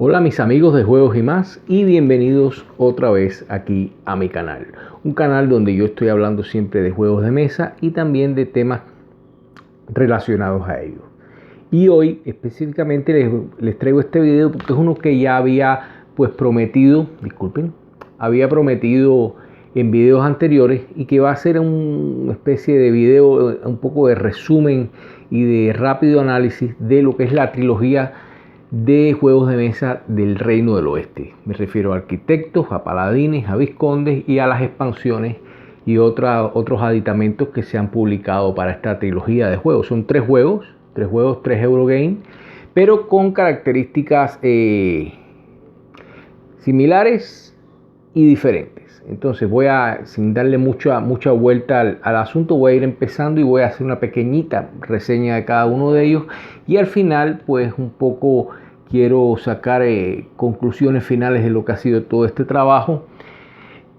Hola mis amigos de Juegos y Más y bienvenidos otra vez aquí a mi canal. Un canal donde yo estoy hablando siempre de juegos de mesa y también de temas relacionados a ellos. Y hoy específicamente les traigo este video porque es uno que ya había había prometido en videos anteriores y que va a ser una especie de video, un poco de resumen y de rápido análisis de lo que es la trilogía de juegos de mesa del Reino del Oeste. Me refiero a Arquitectos, a Paladines, a Vizcondes y a las expansiones y otros aditamentos que se han publicado para esta trilogía de juegos. Son tres juegos, tres Eurogame, pero con características similares y diferentes. Entonces sin darle mucha vuelta al asunto, voy a ir empezando y voy a hacer una pequeñita reseña de cada uno de ellos y al final pues un poco quiero sacar conclusiones finales de lo que ha sido todo este trabajo,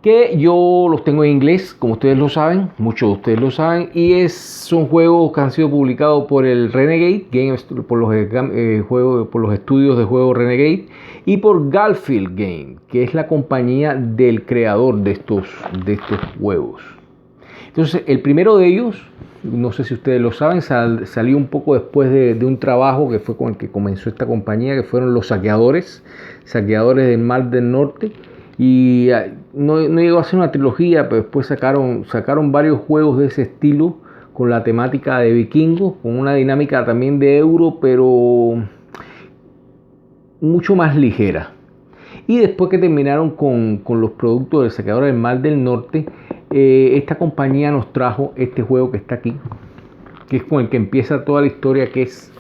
que yo los tengo en inglés, como ustedes lo saben, muchos de ustedes lo saben, y son juegos que han sido publicados por el Renegade Games, por los estudios de juegos Renegade, y por Garfield Game, que es la compañía del creador de estos juegos. Entonces, el primero de ellos, no sé si ustedes lo saben, salió un poco después de un trabajo que fue con el que comenzó esta compañía, que fueron los saqueadores del Mar del Norte. Y no llegó a ser una trilogía, pero después sacaron varios juegos de ese estilo con la temática de vikingos, con una dinámica también de euro, pero mucho más ligera. Y después que terminaron con los productos del saqueador del Mar del Norte, esta compañía nos trajo este juego que está aquí, que es con el que empieza toda la historia, que es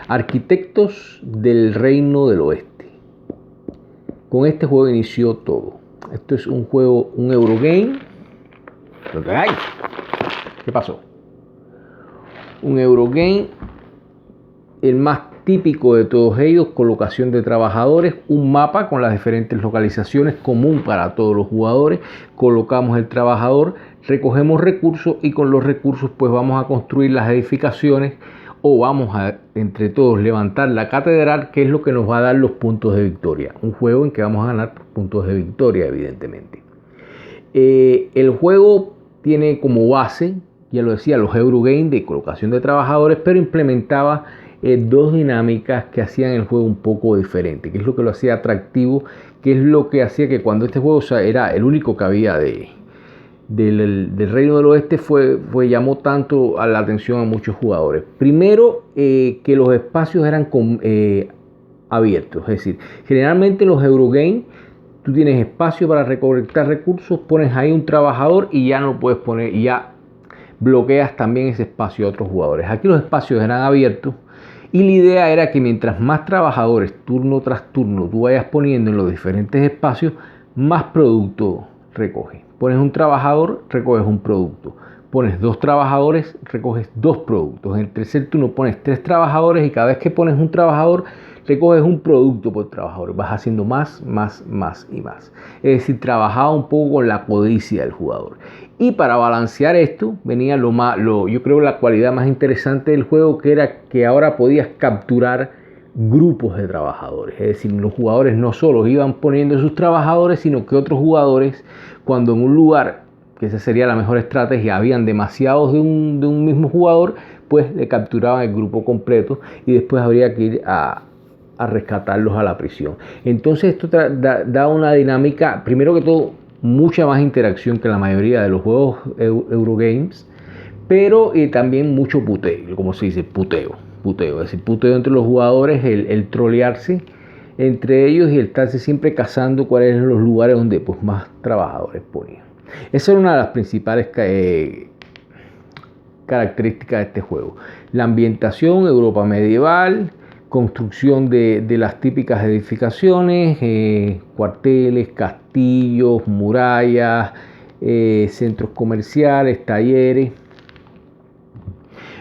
Arquitectos del Reino del Oeste. Con este juego inició todo. Esto es un juego, un Eurogame. ¡Ay! ¿Qué pasó? Un Eurogame, el más típico de todos ellos, colocación de trabajadores, un mapa con las diferentes localizaciones común para todos los jugadores, colocamos el trabajador, recogemos recursos y con los recursos pues vamos a construir las edificaciones o vamos a entre todos levantar la catedral, que es lo que nos va a dar los puntos de victoria. Un juego en que vamos a ganar puntos de victoria, evidentemente. El juego tiene como base, ya lo decía, los Eurogame de colocación de trabajadores, pero implementaba dos dinámicas que hacían el juego un poco diferente, que es lo que lo hacía atractivo, que es lo que hacía que cuando este juego era el único que había del Reino del Oeste, llamó tanto a la atención a muchos jugadores. Primero, que los espacios eran abiertos, es decir, generalmente en los Eurogame tú tienes espacio para recolectar recursos, pones ahí un trabajador y ya no puedes poner, y ya bloqueas también ese espacio a otros jugadores. Aquí los espacios eran abiertos y la idea era que mientras más trabajadores turno tras turno tú vayas poniendo en los diferentes espacios, más producto recoges. Pones un trabajador, recoges un producto. Pones dos trabajadores, recoges dos productos. En el tercer turno pones tres trabajadores y cada vez que pones un trabajador, recoges un producto por trabajador. Vas haciendo más y más. Es decir, trabajaba un poco con la codicia del jugador. Y para balancear esto, venía yo creo la cualidad más interesante del juego, que era que ahora podías capturar grupos de trabajadores. Es decir, los jugadores no solo iban poniendo sus trabajadores, sino que otros jugadores, cuando en un lugar, que esa sería la mejor estrategia, habían demasiados de un mismo jugador, pues le capturaban el grupo completo y después habría que ir a rescatarlos a la prisión. Entonces esto da una dinámica, primero que todo, mucha más interacción que la mayoría de los juegos Eurogames, pero también mucho puteo, como se dice, puteo, es decir, puteo entre los jugadores, el trolearse entre ellos y el estarse siempre cazando cuáles eran los lugares donde pues más trabajadores ponían. Esa era una de las principales características de este juego. La ambientación, Europa medieval, construcción de las típicas edificaciones, cuarteles, castillos, murallas, centros comerciales, talleres.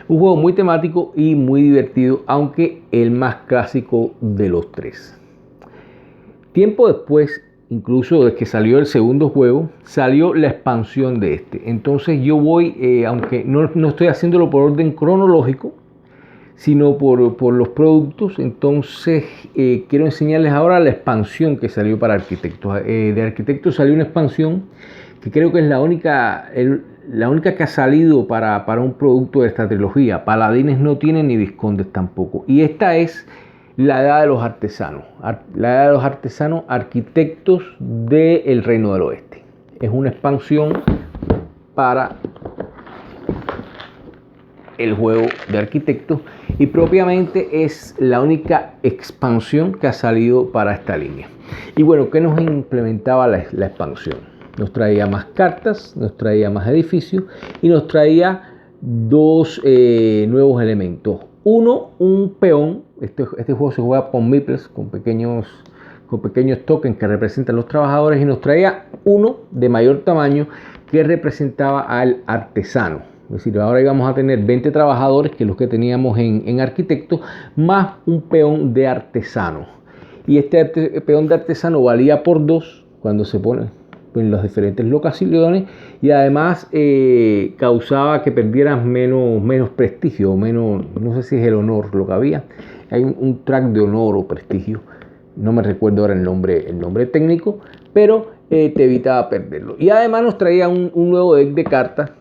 Un juego muy temático y muy divertido, aunque el más clásico de los tres. Tiempo después, incluso desde que salió el segundo juego, salió la expansión de este. Entonces yo voy, aunque no estoy haciéndolo por orden cronológico, sino por los productos. Entonces quiero enseñarles ahora la expansión que salió para arquitectos. De arquitectos salió una expansión que creo que es la única que ha salido para un producto de esta trilogía. Paladines no tiene ni Vizcondes tampoco. Y esta es la Edad de los Artesanos. La Edad de los Artesanos, arquitectos del Reino del Oeste. Es una expansión para el juego de arquitectos y propiamente es la única expansión que ha salido para esta línea. Y bueno, ¿qué nos implementaba la expansión? Nos traía más cartas, nos traía más edificios y nos traía dos nuevos elementos. Uno, un peón. Este juego se juega con meeples, con pequeños tokens que representan los trabajadores, y nos traía uno de mayor tamaño que representaba al artesano. Es decir, ahora íbamos a tener 20 trabajadores, que los que teníamos en arquitecto, más un peón de artesano. Y este peón de artesano valía por 2 cuando se pone en las diferentes locaciones, y además causaba que perdieras menos prestigio, menos, no sé si es el honor lo que había. Hay un track de honor o prestigio, no me recuerdo ahora el nombre técnico, pero te evitaba perderlo. Y además nos traía un nuevo deck de cartas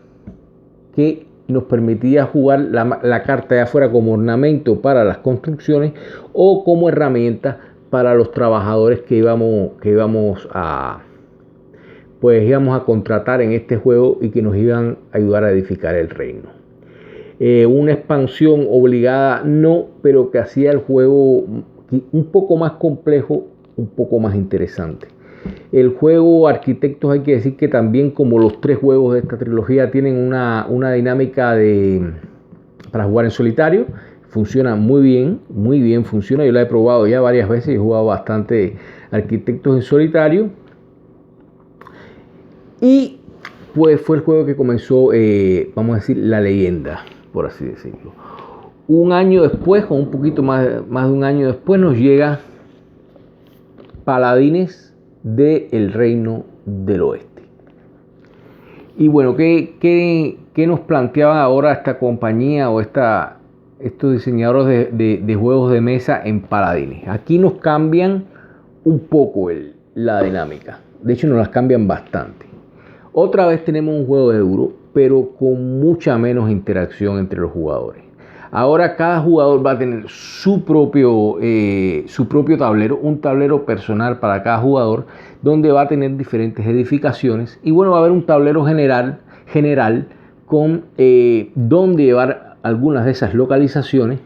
que nos permitía jugar la carta de afuera como ornamento para las construcciones o como herramienta para los trabajadores que íbamos a contratar en este juego y que nos iban a ayudar a edificar el reino. Una expansión obligada no, pero que hacía el juego un poco más complejo, un poco más interesante. El juego Arquitectos, hay que decir que también, como los 3 juegos de esta trilogía, tienen una dinámica para jugar en solitario. Funciona muy bien funciona. Yo la he probado ya varias veces y he jugado bastante Arquitectos en solitario. Y pues fue el juego que comenzó, vamos a decir, la leyenda, por así decirlo. Un año después, o un poquito más de un año después, nos llega Paladines del Reino del Oeste. Y bueno, ¿qué nos planteaba ahora esta compañía o estos diseñadores de juegos de mesa en Paladines? Aquí nos cambian un poco la dinámica. De hecho, nos las cambian bastante. Otra vez tenemos un juego de euro, pero con mucha menos interacción entre los jugadores. Ahora cada jugador va a tener su propio tablero, un tablero personal para cada jugador, donde va a tener diferentes edificaciones. Y bueno, va a haber un tablero general con donde llevar algunas de esas localizaciones,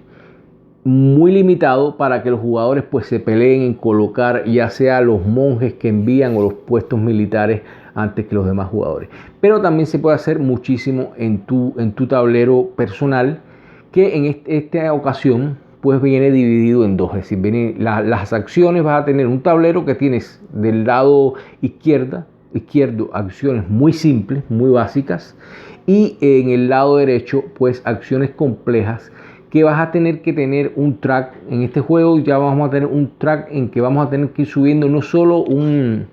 muy limitado para que los jugadores pues se peleen en colocar ya sea los monjes que envían o los puestos militares antes que los demás jugadores. Pero también se puede hacer muchísimo en tu tablero personal, que en esta ocasión pues viene dividido en 2. Es decir, vienen las acciones. Vas a tener un tablero que tienes del lado izquierdo acciones muy simples, muy básicas, y en el lado derecho pues acciones complejas, que vas a tener que tener un track. En este juego ya vamos a tener un track en que vamos a tener que ir subiendo no solo un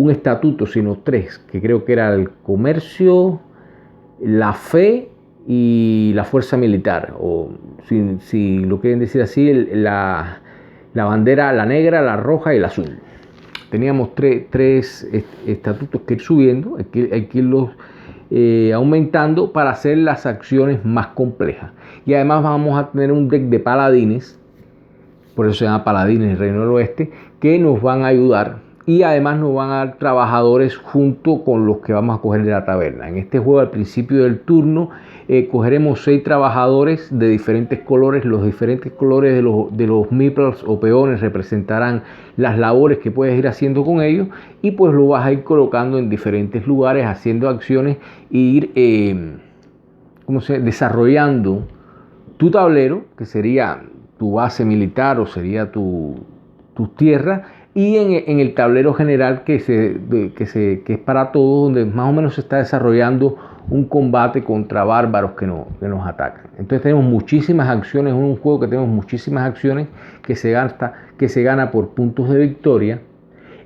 estatuto, sino 3, que creo que era el comercio, la fe y la fuerza militar, o si lo quieren decir así, la bandera, la negra, la roja y la azul. Teníamos tres estatutos que ir subiendo, hay que irlos aumentando para hacer las acciones más complejas. Y además vamos a tener un deck de paladines, por eso se llama Paladines del Reino del Oeste, que nos van a ayudar. Y además nos van a dar trabajadores junto con los que vamos a coger de la taberna. En este juego, al principio del turno, cogeremos 6 trabajadores de diferentes colores. Los diferentes colores de los meeples o peones representarán las labores que puedes ir haciendo con ellos. Y pues lo vas a ir colocando en diferentes lugares, haciendo acciones e ir desarrollando tu tablero, que sería tu base militar o sería tu tierra. Y en el tablero general que es para todos, donde más o menos se está desarrollando un combate contra bárbaros que nos atacan. Entonces tenemos muchísimas acciones, es un juego que tenemos muchísimas acciones, que se gana por puntos de victoria,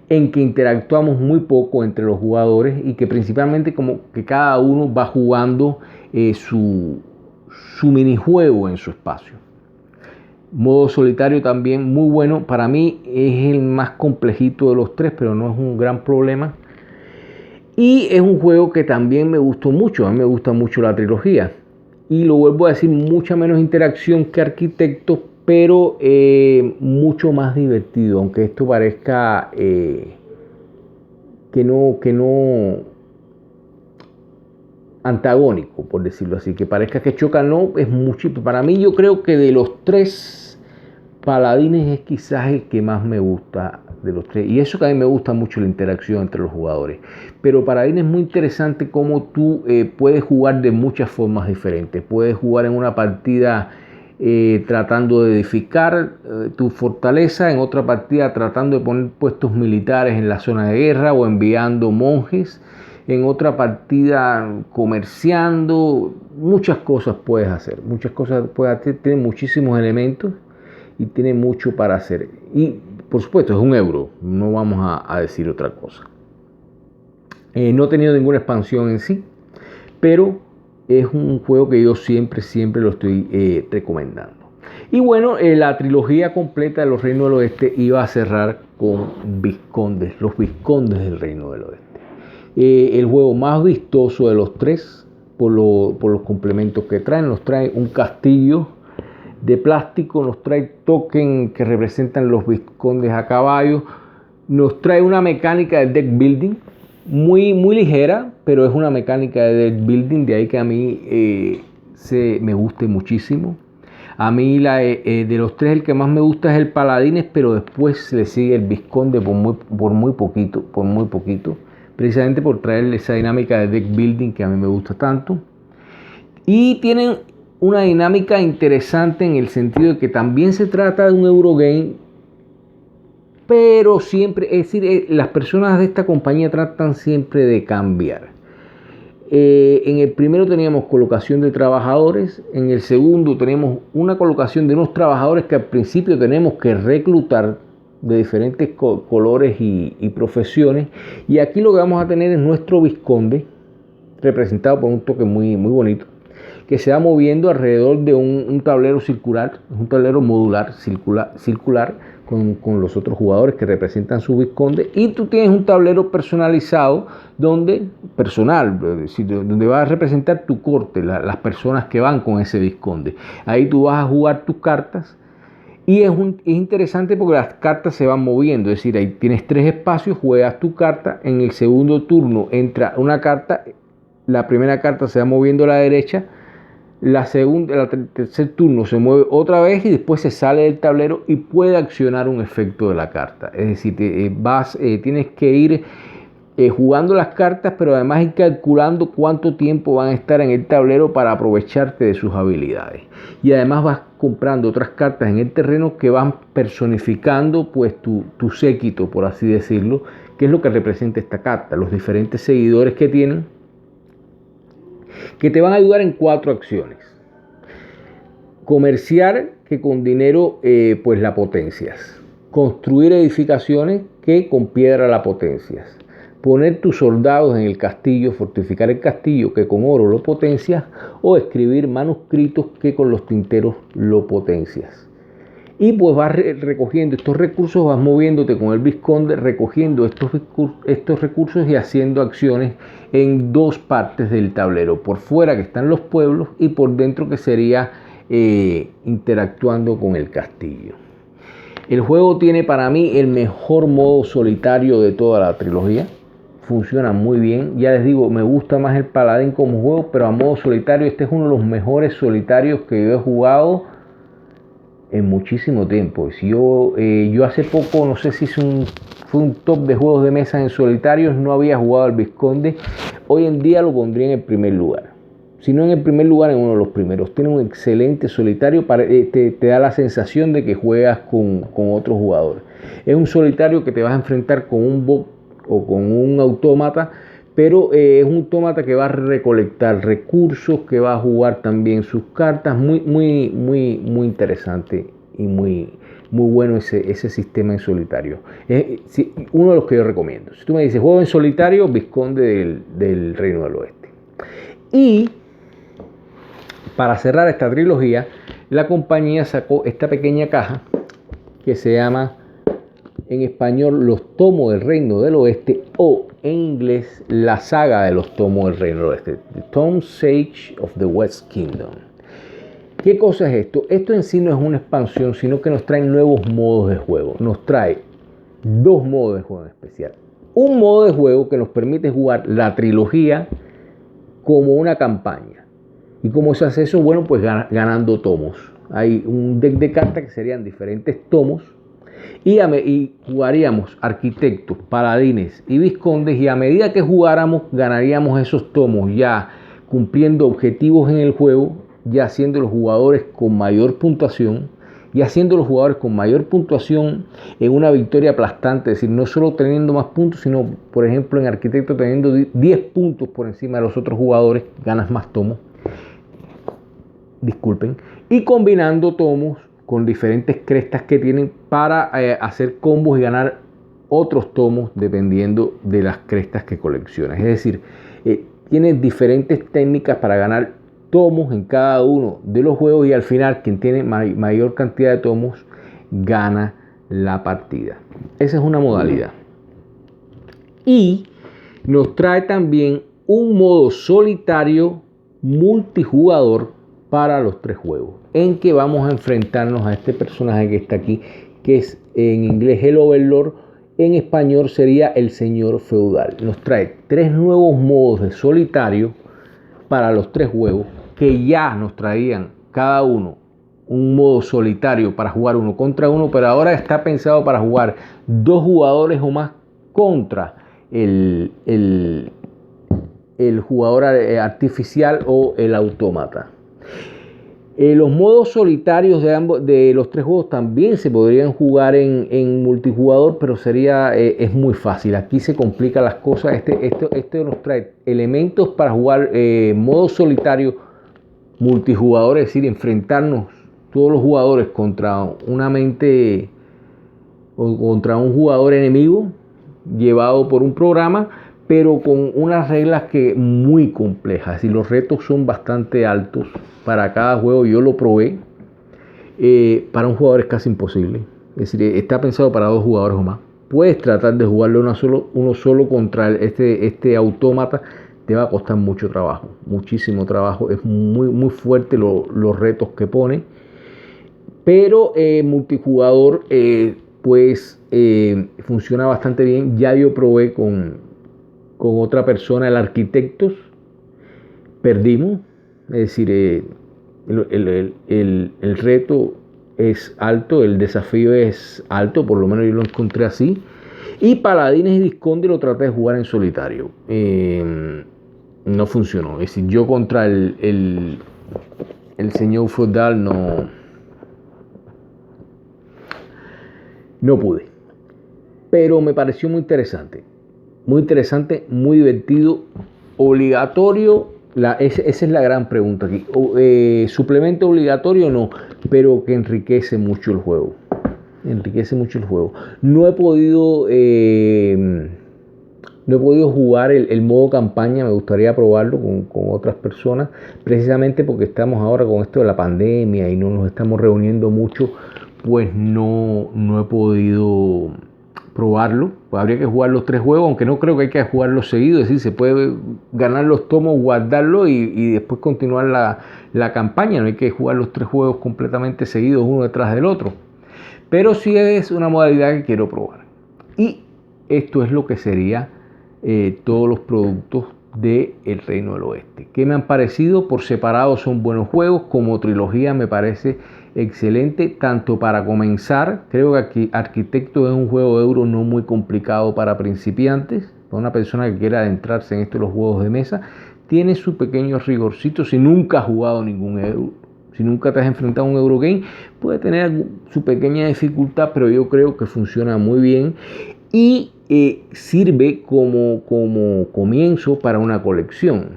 en que interactuamos muy poco entre los jugadores y que principalmente como que cada uno va jugando su minijuego en su espacio. Modo solitario también muy bueno. Para mí es el más complejito de los tres, pero no es un gran problema. Y es un juego que también me gustó mucho. A mí me gusta mucho la trilogía. Y lo vuelvo a decir, mucha menos interacción que Arquitectos, pero mucho más divertido. Aunque esto parezca que no antagónico, por decirlo así, que parezca que choca, no, es mucho. Para mí, yo creo que de los tres, Paladines es quizás el que más me gusta de los tres. Y eso que a mí me gusta mucho la interacción entre los jugadores. Pero Paladines es muy interesante cómo tú puedes jugar de muchas formas diferentes. Puedes jugar en una partida tratando de edificar tu fortaleza, en otra partida tratando de poner puestos militares en la zona de guerra o enviando monjes, en otra partida comerciando. Muchas cosas puedes hacer, tiene muchísimos elementos y tiene mucho para hacer. Y por supuesto es un euro, no vamos a decir otra cosa. No he tenido ninguna expansión en sí, pero es un juego que yo siempre lo estoy recomendando. Y bueno, la trilogía completa de los Reinos del Oeste iba a cerrar con Vizcondes, los Vizcondes del Reino del Oeste. El juego más vistoso de los tres por los complementos que traen. Nos trae un castillo de plástico, nos trae token que representan los vizcondes a caballo, nos trae una mecánica de deck building muy ligera, pero es una mecánica de deck building, de ahí que a mí me guste muchísimo. A mí de los tres el que más me gusta es el Paladines, pero después le sigue el Vizconde por muy poquito, precisamente por traerle esa dinámica de deck building que a mí me gusta tanto. Y tienen una dinámica interesante en el sentido de que también se trata de un Eurogame, pero siempre, es decir, las personas de esta compañía tratan siempre de cambiar. En el primero teníamos colocación de trabajadores, en el segundo tenemos una colocación de unos trabajadores que al principio tenemos que reclutar de diferentes colores y profesiones, y aquí lo que vamos a tener es nuestro Vizconde, representado por un toque muy bonito, que se va moviendo alrededor de un tablero circular, un tablero modular circular con los otros jugadores que representan su Vizconde, y tú tienes un tablero personalizado donde va a representar tu corte, las personas que van con ese Vizconde. Ahí tú vas a jugar tus cartas. Y es interesante porque las cartas se van moviendo, es decir, ahí tienes 3 espacios, juegas tu carta, en el segundo turno entra una carta, la primera carta se va moviendo a la derecha, el tercer turno se mueve otra vez y después se sale del tablero y puede accionar un efecto de la carta. Es decir, tienes que ir jugando las cartas, pero además ir calculando cuánto tiempo van a estar en el tablero para aprovecharte de sus habilidades. Y además vas comprando otras cartas en el terreno que van personificando pues tu séquito, por así decirlo, que es lo que representa esta carta, los diferentes seguidores que tienen, que te van a ayudar en 4 acciones. Comerciar, que con dinero pues la potencias. Construir edificaciones, que con piedra la potencias. Poner tus soldados en el castillo, fortificar el castillo, que con oro lo potencias. O escribir manuscritos, que con los tinteros lo potencias. Y pues vas recogiendo estos recursos, vas moviéndote con el Vizconde, recogiendo estos recursos y haciendo acciones en 2 partes del tablero. Por fuera, que están los pueblos, y por dentro, que sería interactuando con el castillo. El juego tiene para mí el mejor modo solitario de toda la trilogía. Funciona muy bien. Ya les digo, me gusta más el Paladín como juego, pero a modo solitario este es uno de los mejores solitarios que yo he jugado en muchísimo tiempo. Si yo hace poco, no sé si fue un top de juegos de mesa en solitarios, no había jugado al Vizconde. Hoy en día lo pondría en el primer lugar. Si no en el primer lugar, en uno de los primeros. Tiene un excelente solitario, te da la sensación de que juegas con otro jugador. Es un solitario que te vas a enfrentar con un bot o con un autómata, pero es un autómata que va a recolectar recursos, que va a jugar también sus cartas. Muy interesante y muy bueno ese sistema en solitario. Uno de los que yo recomiendo. Si tú me dices juego en solitario, Vizconde del Reino del Oeste. Y para cerrar esta trilogía, la compañía sacó esta pequeña caja que se llama en español Los Tomos del Reino del Oeste, o en inglés La Saga de los Tomos del Reino del Oeste, The Tom Sage of the West Kingdom. ¿Qué cosa es esto? Esto en sí no es una expansión, sino que nos trae nuevos modos de juego. Nos trae dos modos de juego en especial. Un modo de juego que nos permite jugar la trilogía como una campaña. ¿Y cómo se hace eso? Bueno, pues ganando tomos. Hay un deck de cartas que serían diferentes tomos y jugaríamos arquitectos, paladines y vizcondes, y a medida que jugáramos ganaríamos esos tomos ya cumpliendo objetivos en el juego, ya siendo los jugadores con mayor puntuación, en una victoria aplastante, es decir, no solo teniendo más puntos, sino por ejemplo en arquitecto teniendo 10 puntos por encima de los otros jugadores, ganas más tomos. Disculpen. Y combinando tomos con diferentes crestas que tienen para hacer combos y ganar otros tomos dependiendo de las crestas que coleccionas. Es decir, tiene diferentes técnicas para ganar tomos en cada uno de los juegos, y al final quien tiene mayor cantidad de tomos gana la partida. Esa es una modalidad. Y nos trae también un modo solitario multijugador para los 3 juegos, en que vamos a enfrentarnos a este personaje que está aquí, que es en inglés el Overlord, en español sería el señor feudal. Nos trae 3 nuevos modos de solitario para los 3 juegos, que ya nos traían cada uno un modo solitario para jugar uno contra uno, pero ahora está pensado para jugar 2 jugadores o más contra el jugador artificial o el autómata. Los modos solitarios de los 3 juegos también se podrían jugar en multijugador, pero es muy fácil. Aquí se complican las cosas. Este nos trae elementos para jugar modo solitario multijugador, es decir, enfrentarnos todos los jugadores contra una mente o contra un jugador enemigo llevado por un programa, pero con unas reglas muy complejas, y los retos son bastante altos para cada juego. Yo lo probé, para un jugador es casi imposible, es decir, está pensado para 2 jugadores o más. Puedes tratar de jugarlo uno solo contra este autómata, te va a costar mucho trabajo, muchísimo trabajo, es muy fuerte los retos que pone, pero multijugador funciona bastante bien. Ya yo probé con otra persona el Arquitectos, perdimos, es decir, el reto es alto, el desafío es alto, por lo menos yo lo encontré así. Y Paladines y Vizconde lo traté de jugar en solitario, no funcionó, es decir, yo contra el señor feudal no pude, pero me pareció muy interesante, muy divertido. Obligatorio, esa es la gran pregunta aquí. Suplemento obligatorio no, pero que enriquece mucho el juego. No he podido jugar el modo campaña, me gustaría probarlo con otras personas, precisamente porque estamos ahora con esto de la pandemia y no nos estamos reuniendo mucho, pues no he podido probarlo. Pues habría que jugar los 3 juegos, aunque no creo que hay que jugarlos seguidos, es decir, se puede ganar los tomos, guardarlo y después continuar la campaña. No hay que jugar los 3 juegos completamente seguidos uno detrás del otro, pero sí es una modalidad que quiero probar. Y esto es lo que sería todos los productos de El Reino del Oeste. ¿Qué me han parecido? Por separado son buenos juegos, como trilogía me parece excelente, tanto para comenzar. Creo que aquí Arquitecto es un juego de euro no muy complicado para principiantes, para una persona que quiera adentrarse en esto de los juegos de mesa. Tiene su pequeño rigorcito. Si nunca has jugado ningún euro, si nunca te has enfrentado a un Eurogame, puede tener su pequeña dificultad, pero yo creo que funciona muy bien y sirve como comienzo para una colección.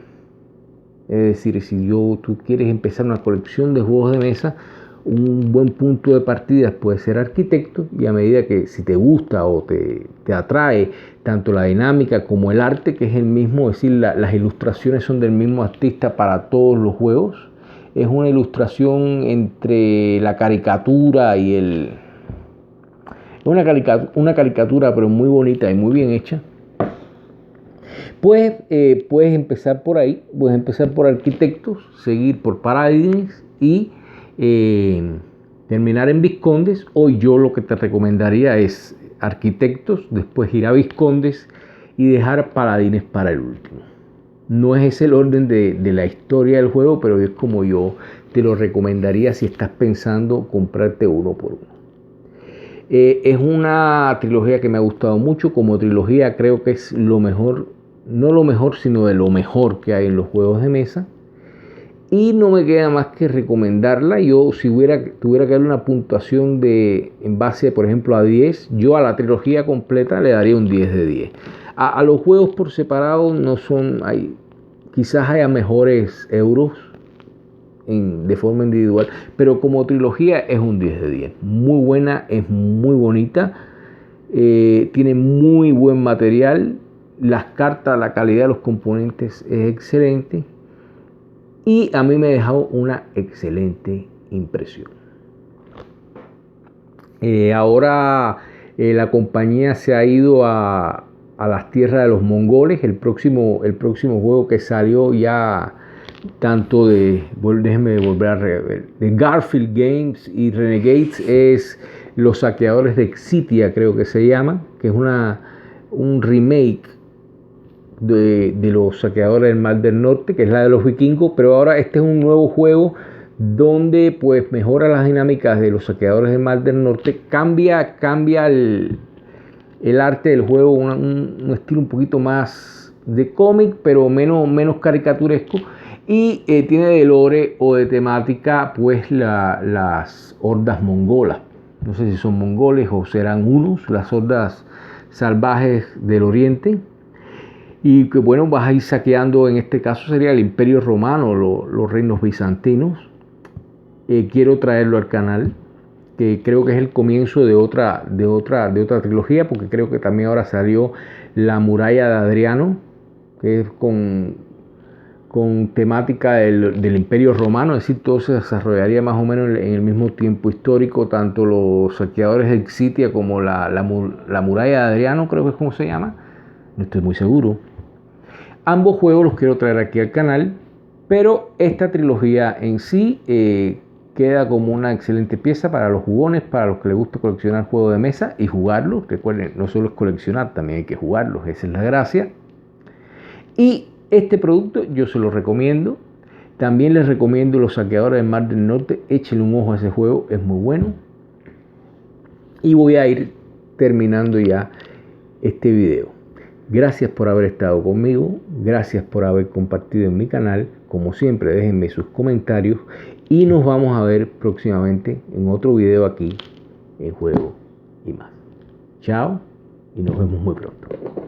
Es decir, si tú quieres empezar una colección de juegos de mesa, un buen punto de partida puede ser Arquitecto, y a medida que, si te gusta o te atrae tanto la dinámica como el arte, que es el mismo, es decir, las ilustraciones son del mismo artista para todos los juegos, es una ilustración entre la caricatura y el... Una caricatura pero muy bonita y muy bien hecha. Pues puedes empezar por ahí, puedes empezar por Arquitectos, seguir por Paladins y terminar en Vizcondes. Hoy yo lo que te recomendaría es Arquitectos, después ir a Vizcondes y dejar Paladines para el último. No es ese el orden de la historia del juego, pero es como yo te lo recomendaría si estás pensando comprarte uno por uno. Es una trilogía que me ha gustado mucho. Como trilogía creo que es lo mejor, no lo mejor, sino de lo mejor que hay en los juegos de mesa. Y no me queda más que recomendarla. Yo si tuviera que darle una puntuación en base, por ejemplo, a 10, yo a la trilogía completa le daría un 10 de 10. A los juegos por separado no son, quizás haya mejores euros de forma individual, pero como trilogía es un 10 de 10. Muy buena, es muy bonita, tiene muy buen material, las cartas, la calidad de los componentes es excelente y a mí me ha dejado una excelente impresión. Ahora la compañía se ha ido a las tierras de los mongoles. El próximo juego que salió ya tanto déjenme volver a rever, de Garfield Games y Renegades es Los Saqueadores de Exitia, creo que se llama, que es un remake de Los Saqueadores del Mar del Norte, que es la de los vikingos, pero ahora este es un nuevo juego donde pues mejora las dinámicas de Los Saqueadores del Mar del Norte, cambia el arte del juego, un estilo un poquito más de cómic, pero menos caricaturesco. Y tiene de lore o de temática pues las hordas mongolas. No sé si son mongoles o serán hunos, las hordas salvajes del oriente. Y que bueno, vas a ir saqueando, en este caso sería el Imperio Romano, los reinos bizantinos. Quiero traerlo al canal, que creo que es el comienzo de otra trilogía, porque creo que también ahora salió La Muralla de Adriano, que es con temática del Imperio Romano, es decir, todo se desarrollaría más o menos en el mismo tiempo histórico, tanto los saqueadores de Exitia como la Muralla de Adriano, creo que es como se llama, no estoy muy seguro. Ambos juegos los quiero traer aquí al canal, pero esta trilogía en sí queda como una excelente pieza para los jugones, para los que les gusta coleccionar juegos de mesa y jugarlos. Recuerden, no solo es coleccionar, también hay que jugarlos, esa es la gracia. Y este producto yo se lo recomiendo. También les recomiendo Los Saqueadores del Mar del Norte. Échenle un ojo a ese juego, es muy bueno. Y voy a ir terminando ya este video. Gracias por haber estado conmigo. Gracias por haber compartido en mi canal. Como siempre, déjenme sus comentarios. Y nos vamos a ver próximamente en otro video aquí en Juego y Más. Chao y nos vemos muy pronto.